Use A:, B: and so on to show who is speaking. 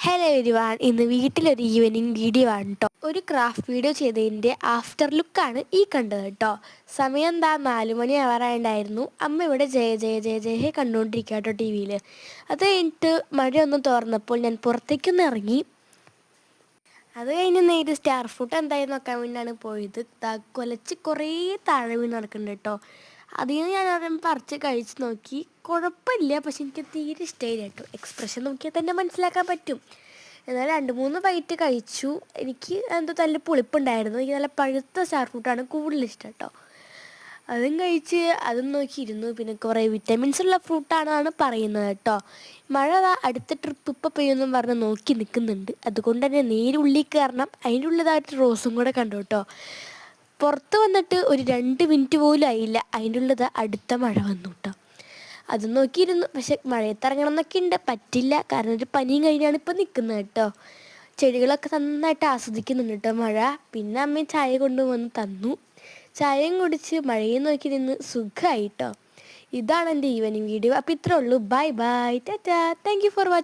A: Hello everyone, ഇന്ന് വീട്ടിലൊരു evening video ആണ് കേട്ടോ. ഒരു ക്രാഫ്റ്റ് വീഡിയോ ചെയ്തതിൻ്റെ ആഫ്റ്റർ ലുക്കാണ് ഈ കണ്ടത് കേട്ടോ. സമയം എന്താ 4 മണി ആവാറായിട്ടുണ്ടായിരുന്നു. അമ്മ ഇവിടെ ജയ ജയ ജയ ജയ കണ്ടുകൊണ്ടിരിക്കുക കേട്ടോ ടി വിയിൽ. അത് കഴിഞ്ഞിട്ട് മഴയൊന്ന് തുറന്നപ്പോൾ ഞാൻ പുറത്തേക്കൊന്ന് ഇറങ്ങി. അത് കഴിഞ്ഞ് നേരിട്ട് സ്റ്റാർ ഫ്രൂട്ട് എന്തായി നോക്കാൻ വേണ്ടിയാണ് പോയത്. കൊലച്ച് കുറേ താഴെ വീണ് നടക്കുന്നുണ്ട് കേട്ടോ. അതിൽ നിന്ന് ഞാൻ ഒരെണ്ണം പറിച്ച് കഴിച്ച് നോക്കി. കുഴപ്പമില്ല, പക്ഷെ എനിക്ക് തീരെ ഇഷ്ടമായില്ല കേട്ടോ. എക്സ്പ്രഷൻ നോക്കിയാൽ തന്നെ മനസ്സിലാക്കാൻ പറ്റും. എന്നാൽ 2-3 ബൈറ്റ് കഴിച്ചു. എനിക്ക് എന്തോ നല്ല പുളിപ്പുണ്ടായിരുന്നു. എനിക്ക് നല്ല പഴുത്ത സ്റ്റാർ ഫ്രൂട്ടാണ് കൂടുതൽ ഇഷ്ടം കേട്ടോ. അതും കഴിച്ച് അതും നോക്കിയിരുന്നു. പിന്നെ കുറേ വിറ്റമിൻസ് ഉള്ള ഫ്രൂട്ടാണെന്നാണ് പറയുന്നത് കേട്ടോ. മഴ അടുത്ത ട്രിപ്പ് ഇപ്പോൾ പെയ്യുമെന്നും പറഞ്ഞ് നോക്കി നിൽക്കുന്നുണ്ട്. അതുകൊണ്ട് തന്നെ നേരെ ഉള്ളിൽ കയറണം. അതിൻ്റെ ഉള്ളതായിട്ട് റോസും കൂടെ കണ്ടു കേട്ടോ. പുറത്ത് വന്നിട്ട് ഒരു 2 മിനിറ്റ് പോലും ആയില്ല, അതിൻ്റെ ഉള്ളത് അടുത്ത മഴ വന്നു കേട്ടോ. അത് നോക്കിയിരുന്നു. പക്ഷെ മഴയത്തിറങ്ങണം എന്നൊക്കെ ഉണ്ട്, പറ്റില്ല. കാരണം ഒരു പനിയും കഴിഞ്ഞാണ് ഇപ്പോൾ നിൽക്കുന്നത് കേട്ടോ. ചെടികളൊക്കെ നന്നായിട്ട് ആസ്വദിക്കുന്നുണ്ട് കേട്ടോ മഴ. പിന്നെ അമ്മ ചായ കൊണ്ടുവന്ന് തന്നു. ചായയും കുടിച്ച് മഴയും നോക്കി നിന്ന് സുഖമായി കേട്ടോ. ഇതാണ് എൻ്റെ ഈവനിങ് വീഡിയോ. അപ്പോൾ ഇത്രേ ഉള്ളൂ. Bye bye, Tata. Thank you for watching.